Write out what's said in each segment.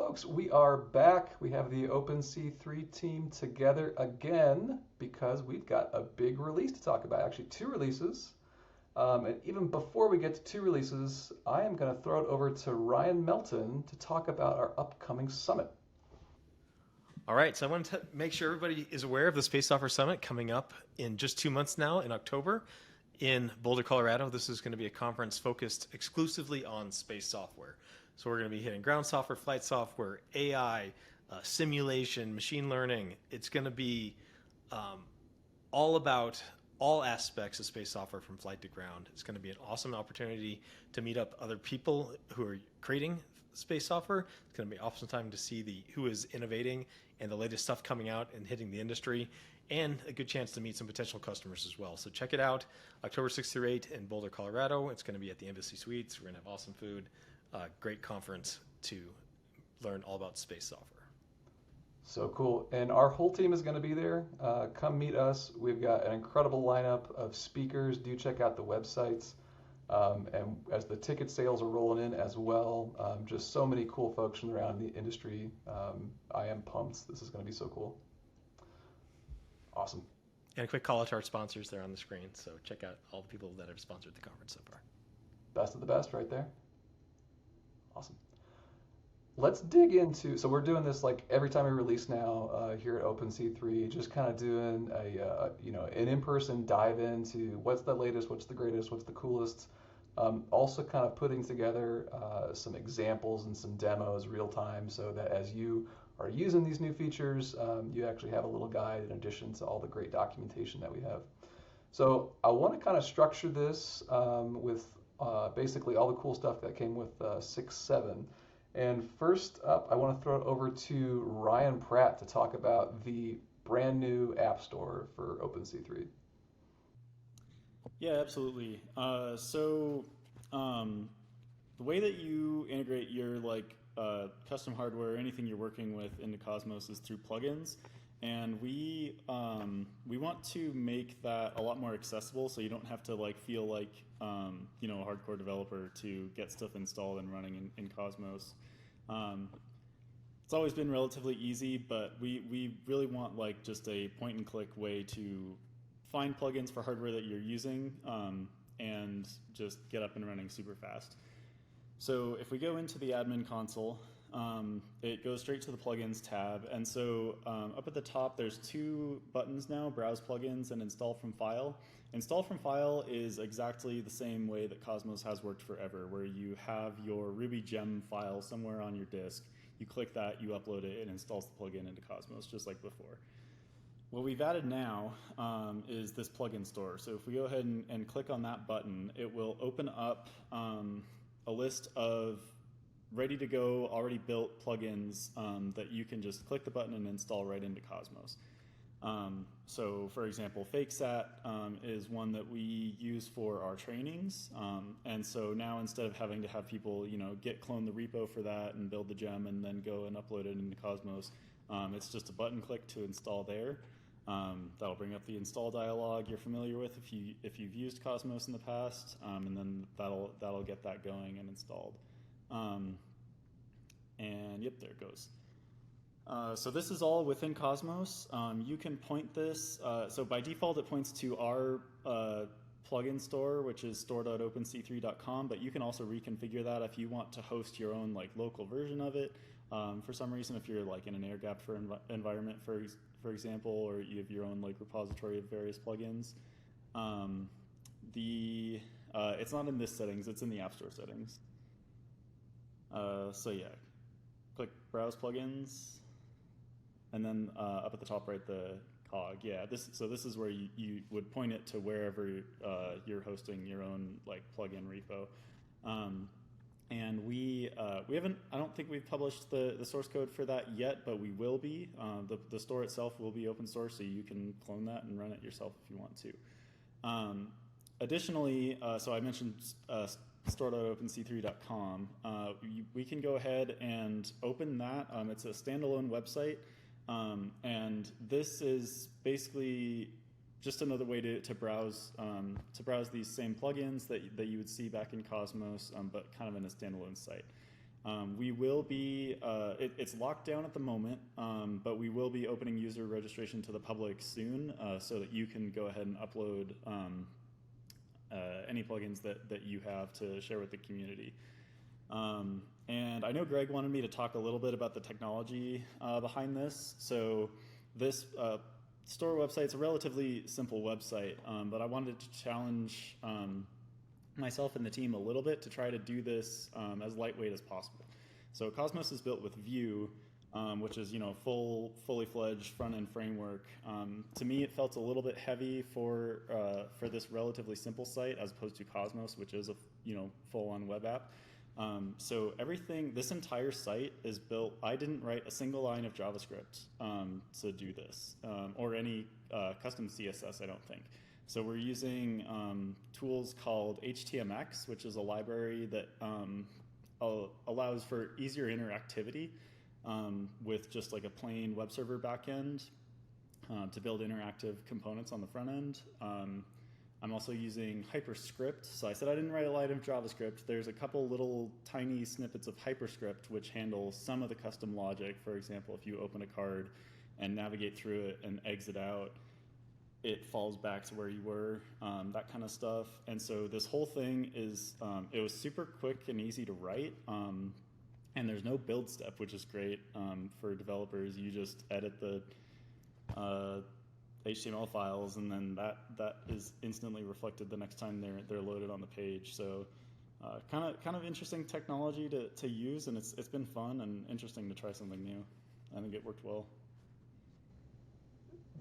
folks, we are back. We have the OpenC3 team together again because we've got a big release to talk about. Actually, two releases. And even before we get to two releases, I am going to throw it over to Ryan Melton to talk about our upcoming summit. All right, so I want to make sure everybody is aware of the Space Software Summit coming up in just 2 months now in October in Boulder, Colorado. This is going to be a conference focused exclusively on space software. So we're going to be hitting ground software, flight software, AI, simulation, machine learning. It's going to be all about all aspects of space software from flight to ground. It's going to be an awesome opportunity to meet up other people who are creating space software. It's going to be an awesome time to see who is innovating and the latest stuff coming out and hitting the industry, and a good chance to meet some potential customers as well. So check it out, October 6th through 8th in Boulder, Colorado. It's going to be at the Embassy Suites. We're going to have awesome food, great conference to learn all about space software. So cool. And our whole team is going to be there. Come meet us. We've got an incredible lineup of speakers. Do check out the websites. And as the ticket sales are rolling in as well, just so many cool folks from around the industry. I am pumped. This is going to be so cool. Awesome. And a quick call out to our sponsors there on the screen. So check out all the people that have sponsored the conference so far. Best of the best right there. Awesome. Let's dig into, so we're doing this like every time we release now here at OpenC3, just kind of doing an in-person dive into what's the latest, what's the greatest, what's the coolest. Also kind of putting together some examples and some demos real time so that as you are using these new features, you actually have a little guide in addition to all the great documentation that we have. So I want to kind of structure this with basically all the cool stuff that came with 6.7. And first up, I want to throw it over to Ryan Pratt to talk about the brand new App Store for OpenC3. Yeah, absolutely. The way that you integrate your custom hardware, anything you're working with into Cosmos is through plugins, and we want to make that a lot more accessible, so you don't have to feel like a hardcore developer to get stuff installed and running in Cosmos. It's always been relatively easy, but we really want just a point and click way to find plugins for hardware that you're using and just get up and running super fast. So if we go into the admin console, it goes straight to the plugins tab. And so up at the top, there's two buttons now, browse plugins and install from file. Install from file is exactly the same way that Cosmos has worked forever, where you have your Ruby gem file somewhere on your disk. You click that, you upload it, it installs the plugin into Cosmos, just like before. What we've added now is this plugin store. So if we go ahead and click on that button, it will open up a list of ready-to-go, already built plugins that you can just click the button and install right into Cosmos. So for example, FakeSat is one that we use for our trainings. And so now instead of having to have people, clone the repo for that and build the gem and then go and upload it into Cosmos, it's just a button click to install there. That'll bring up the install dialog you're familiar with if you've used Cosmos in the past, and then that'll get that going and installed. And yep, there it goes. So this is all within Cosmos. You can point this, so by default it points to our plugin store, which is store.openc3.com, but you can also reconfigure that if you want to host your own local version of it. For some reason, if you're in an air-gapped environment, for example, or you have your own repository of various plugins, it's not in this settings, it's in the App Store settings. So yeah, click Browse Plugins, and then up at the top right, the cog. Yeah, this is where you would point it to wherever you're hosting your own plugin repo. And we haven't, I don't think we've published the source code for that yet, but we will be. The store itself will be open source, so you can clone that and run it yourself if you want to. Additionally, so I mentioned store.openc3.com. We can go ahead and open that. It's a standalone website, and this is basically just another way to browse these same plugins that you would see back in Cosmos, but kind of in a standalone site. We will be, it's locked down at the moment, but we will be opening user registration to the public soon so that you can go ahead and upload any plugins that you have to share with the community. And I know Greg wanted me to talk a little bit about the technology behind this. So this store website's a relatively simple website, but I wanted to challenge myself and the team a little bit to try to do this as lightweight as possible. So Cosmos is built with Vue, which is fully fledged front end framework. To me, it felt a little bit heavy for this relatively simple site as opposed to Cosmos, which is a full on web app. So this entire site is built. I didn't write a single line of JavaScript to do this, or any custom CSS, I don't think. So we're using tools called HTMX, which is a library that allows for easier interactivity with just like a plain web server backend to build interactive components on the front end. I'm also using HyperScript. So I said I didn't write a line of JavaScript. There's a couple little tiny snippets of HyperScript which handle some of the custom logic. For example, if you open a card and navigate through it and exit out, it falls back to where you were, that kind of stuff. And so this whole thing is, it was super quick and easy to write. And there's no build step, which is great for developers. You just edit the HTML files, and then that is instantly reflected the next time they're loaded on the page. So kind of interesting technology to use, and it's been fun and interesting to try something new. I think it worked well.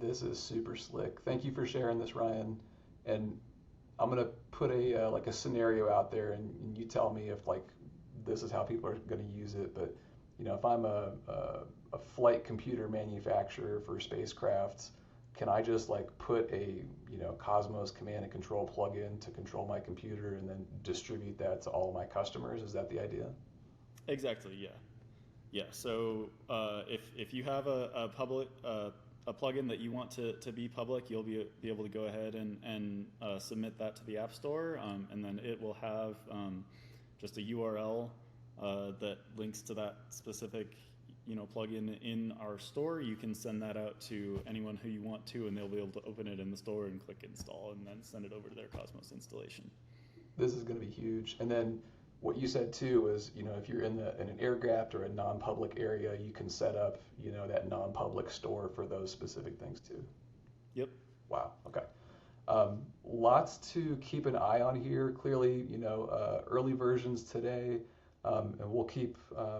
This is super slick. Thank you for sharing this, Ryan. And I'm gonna put a scenario out there, and you tell me if this is how people are going to use it. But if I'm a flight computer manufacturer for spacecrafts, can I just put a Cosmos command and control plugin to control my computer and then distribute that to all my customers? Is that the idea? Exactly. Yeah. So if you have a public a plugin that you want to be public, you'll be able to go ahead and submit that to the App Store, and then it will have just a URL that links to that specific plugin in our store. You can send that out to anyone who you want to, and they'll be able to open it in the store and click install, and then send it over to their Cosmos installation. This is going to be huge. And then what you said too is, if you're in an air-gapped or a non-public area, you can set up, that non-public store for those specific things too. Yep. Wow. Okay. Lots to keep an eye on here. Clearly, early versions today, and we'll keep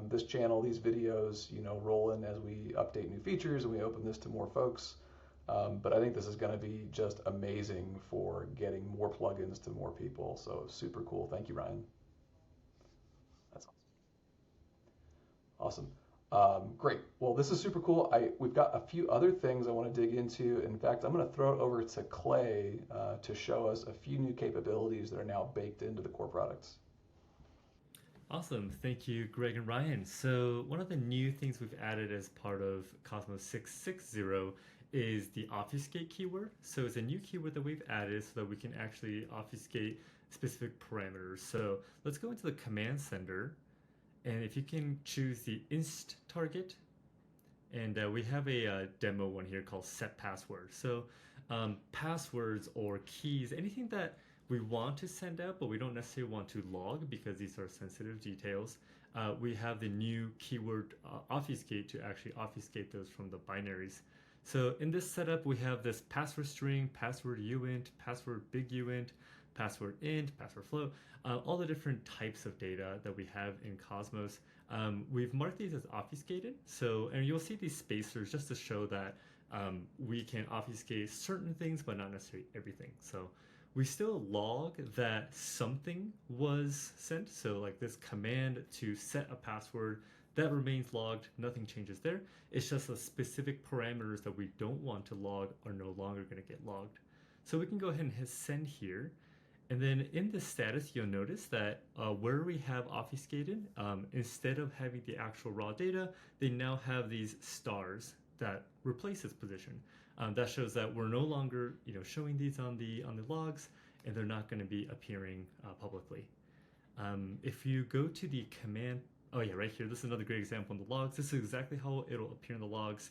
this channel, these videos, rolling as we update new features and we open this to more folks. But I think this is going to be just amazing for getting more plugins to more people. So super cool. Thank you, Ryan. That's awesome. Great. Well, this is super cool. We've got a few other things I want to dig into. In fact, I'm going to throw it over to Clay to show us a few new capabilities that are now baked into the core products. Awesome. Thank you, Greg and Ryan. So one of the new things we've added as part of Cosmos 6.6.0 is the obfuscate keyword. So it's a new keyword that we've added so that we can actually obfuscate specific parameters. So let's go into the command center. And if you can choose the inst target, and we have a demo one here called set password. So passwords or keys, anything that we want to send out, but we don't necessarily want to log because these are sensitive details. We have the new keyword obfuscate to actually obfuscate those from the binaries. So in this setup, we have this password string, password uint, password big uint, password int, password float, all the different types of data that we have in Cosmos. We've marked these as obfuscated. And you'll see these spacers just to show that we can obfuscate certain things, but not necessarily everything. So we still log that something was sent. So like this command to set a password, that remains logged, nothing changes there. It's just the specific parameters that we don't want to log are no longer gonna get logged. So we can go ahead and hit send here. And then in the status, you'll notice that where we have obfuscated, instead of having the actual raw data, they now have these stars that replace its position. That shows that we're no longer, showing these on the logs, and they're not going to be appearing publicly. If you go to the command Oh yeah, right here. This is another great example in the logs. This is exactly how it'll appear in the logs.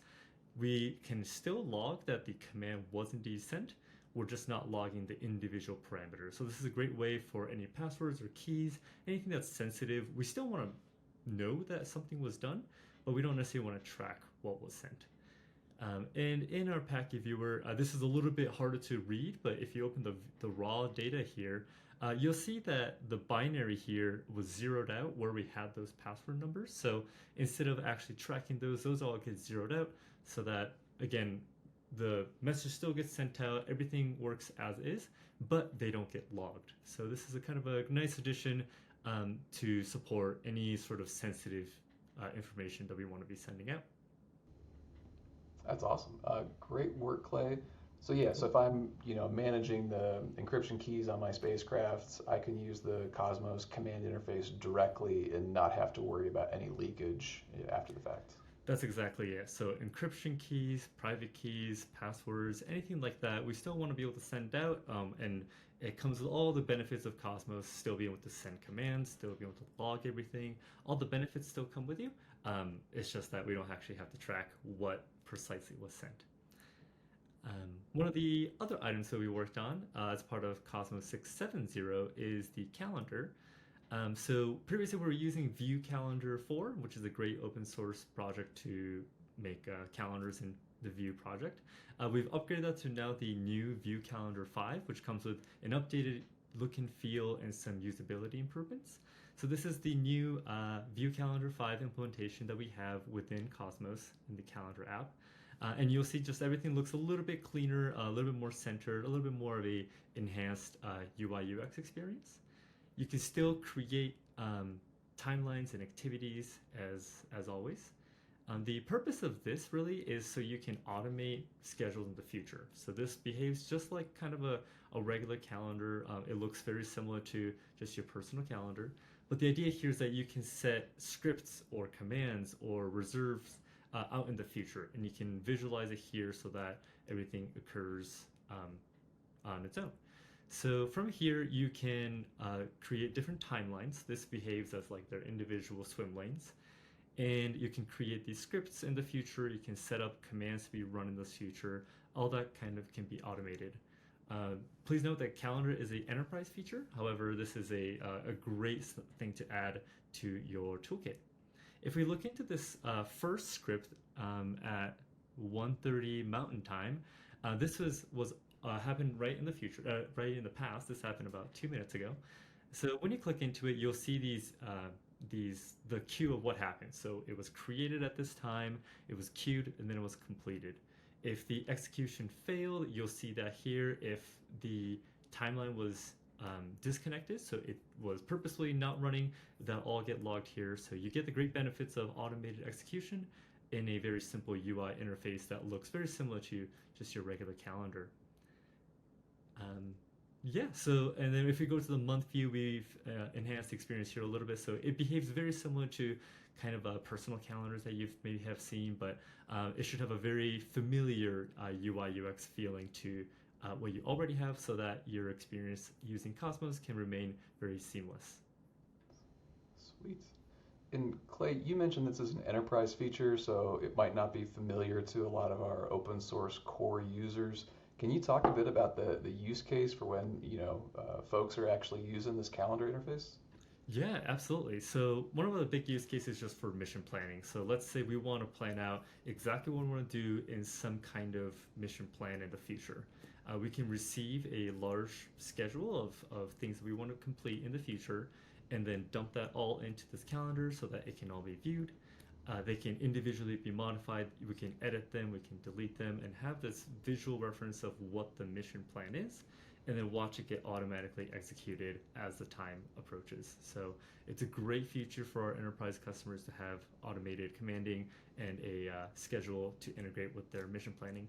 We can still log that the command was indeed sent. We're just not logging the individual parameters. So this is a great way for any passwords or keys, anything that's sensitive. We still want to know that something was done, but we don't necessarily want to track what was sent. And in our packet viewer, this is a little bit harder to read, but if you open the raw data here, you'll see that the binary here was zeroed out where we had those password numbers. So instead of actually tracking those all get zeroed out so that, again, the message still gets sent out, everything works as is, but they don't get logged. So this is a kind of a nice addition to support any sort of sensitive information that we want to be sending out. That's awesome. Great work, Clay. So yeah, so if I'm, managing the encryption keys on my spacecraft, I can use the Cosmos command interface directly and not have to worry about any leakage after the fact. That's exactly it. So encryption keys, private keys, passwords, anything like that, we still want to be able to send out, and it comes with all the benefits of Cosmos, still being able to send commands, still being able to log everything. All the benefits still come with you. It's just that we don't actually have to track what precisely was sent. One of the other items that we worked on as part of Cosmos 6.7.0 is the calendar. So previously we were using View Calendar 4, which is a great open source project to make calendars in the View project. We've upgraded that to now the new View Calendar 5, which comes with an updated look and feel and some usability improvements. So this is the new View Calendar 5 implementation that we have within Cosmos in the Calendar app. And you'll see just everything looks a little bit cleaner, a little bit more centered, a little bit more of a enhanced UI UX experience. You can still create timelines and activities as always. The purpose of this really is so you can automate schedules in the future. So this behaves just like kind of a regular calendar. It looks very similar to just your personal calendar. But the idea here is that you can set scripts or commands or reserves out in the future, and you can visualize it here so that everything occurs on its own. So from here, you can create different timelines. This behaves as like their individual swim lanes. And you can create these scripts in the future. You can set up commands to be run in the future. All that kind of can be automated. Please note that calendar is an enterprise feature. However, this is a great thing to add to your toolkit. If we look into this first script at 1:30 Mountain Time, this was happened right in the future, right in the past. This happened about 2 minutes ago. So when you click into it, you'll see the queue of what happened. So it was created at this time, it was queued, and then it was completed. If the execution failed, you'll see that here. If the timeline was disconnected, so it was purposely not running, that'll all get logged here. So you get the great benefits of automated execution in a very simple UI interface that looks very similar to just your regular calendar. Yeah, so, and then if we go to the month view, we've enhanced the experience here a little bit. So it behaves very similar to kind of personal calendars that you've maybe have seen, but it should have a very familiar UI UX feeling to what you already have, so that your experience using Cosmos can remain very seamless. Sweet. And Clay, you mentioned this is an enterprise feature, so it might not be familiar to a lot of our open source core users. Can you talk a bit about the use case for when folks are actually using this calendar interface? Yeah, absolutely. So one of the big use cases is just for mission planning. So let's say we want to plan out exactly what we want to do in some kind of mission plan in the future. We can receive a large schedule of things that we want to complete in the future, and then dump that all into this calendar so that it can all be viewed. They can individually be modified. We can edit them, we can delete them, and have this visual reference of what the mission plan is, and then watch it get automatically executed as the time approaches. So it's a great feature for our enterprise customers to have automated commanding and a schedule to integrate with their mission planning.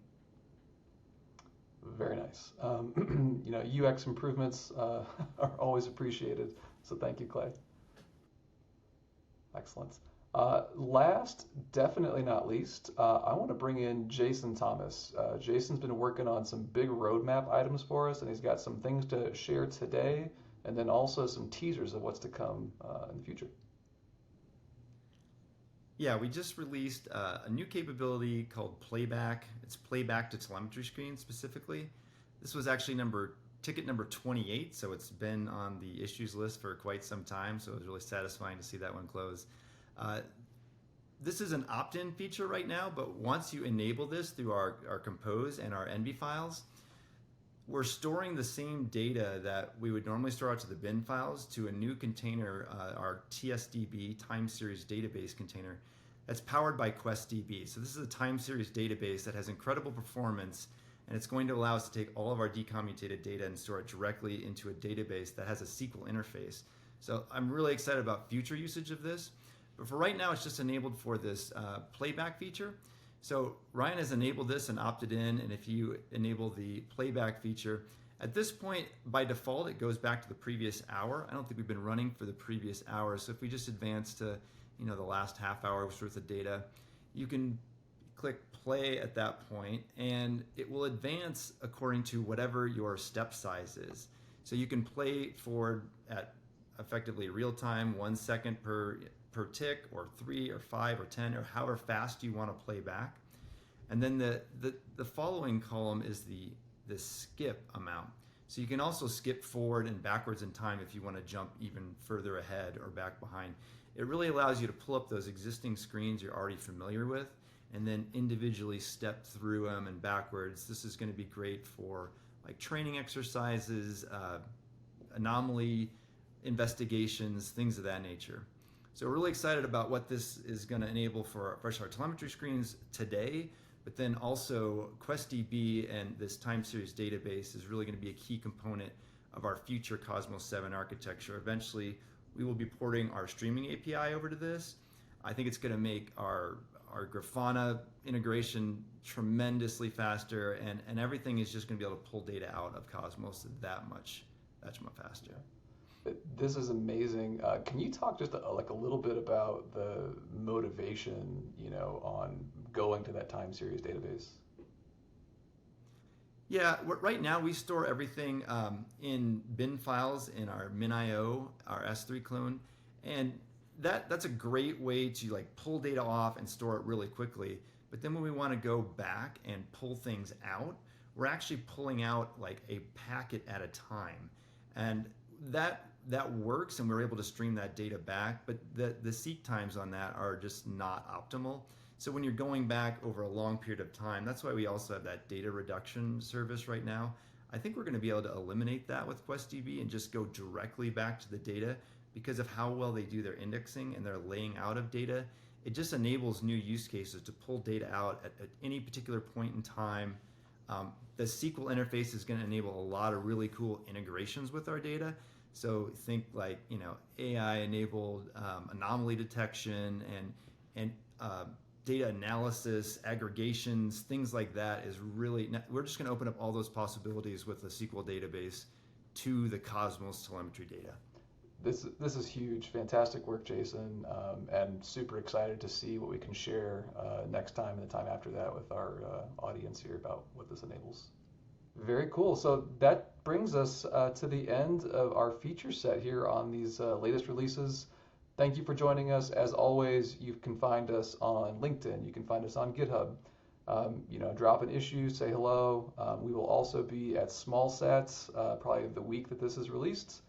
Very nice. UX improvements are always appreciated, so thank you, Clay. Excellent. Last, definitely not least, I want to bring in Jason Thomas. Jason's been working on some big roadmap items for us, and he's got some things to share today, and then also some teasers of what's to come in the future. Yeah, we just released a new capability called Playback. It's playback to telemetry screens specifically. This was actually ticket number 28, so it's been on the issues list for quite some time, so it was really satisfying to see that one close. This is an opt-in feature right now, but once you enable this through our compose and our env files, we're storing the same data that we would normally store out to the bin files to a new container, our TSDB, time series database container, that's powered by QuestDB. So this is a time series database that has incredible performance, and it's going to allow us to take all of our decommutated data and store it directly into a database that has a SQL interface. So I'm really excited about future usage of this. But for right now, it's just enabled for this playback feature. So Ryan has enabled this and opted in, and if you enable the playback feature, at this point, by default, it goes back to the previous hour. I don't think we've been running for the previous hour, so if we just advance to the last half hour worth of data, you can click play at that point, and it will advance according to whatever your step size is. So you can play forward at effectively real time, 1 second per tick, or 3 or 5 or 10, or however fast you want to play back. And then the following column is the skip amount. So you can also skip forward and backwards in time if you want to jump even further ahead or back behind. It really allows you to pull up those existing screens you're already familiar with and then individually step through them and backwards. This is going to be great for like training exercises, anomaly investigations, things of that nature. So we're really excited about what this is going to enable for our telemetry screens today, but then also QuestDB and this time series database is really going to be a key component of our future Cosmos 7 architecture. Eventually, we will be porting our streaming API over to this. I think it's going to make our Grafana integration tremendously faster, and everything is just going to be able to pull data out of Cosmos that much faster. This is amazing. Can you talk just a little bit about the motivation, on going to that time series database? Yeah, right now we store everything in bin files in our min.io, our S3 clone, and that's a great way to pull data off and store it really quickly. But then when we want to go back and pull things out, we're actually pulling out a packet at a time, and that works, and we're able to stream that data back. But the seek times on that are just not optimal. So when you're going back over a long period of time, that's why we also have that data reduction service right now. I think we're going to be able to eliminate that with QuestDB and just go directly back to the data because of how well they do their indexing and their laying out of data. It just enables new use cases to pull data out at any particular point in time. The SQL interface is going to enable a lot of really cool integrations with our data. So think AI-enabled anomaly detection and data analysis, aggregations, things like that is really, we're just going to open up all those possibilities with the SQL database to the Cosmos telemetry data. This is huge. Fantastic work, Jason, and super excited to see what we can share next time and the time after that with our audience here about what this enables. Very cool. So that brings us to the end of our feature set here on these latest releases. Thank you for joining us. As always, you can find us on LinkedIn. You can find us on GitHub. Drop an issue, say hello. We will also be at Small Sets probably the week that this is released.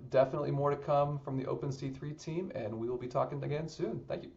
Definitely more to come from the OpenC3 team, and we will be talking again soon. Thank you.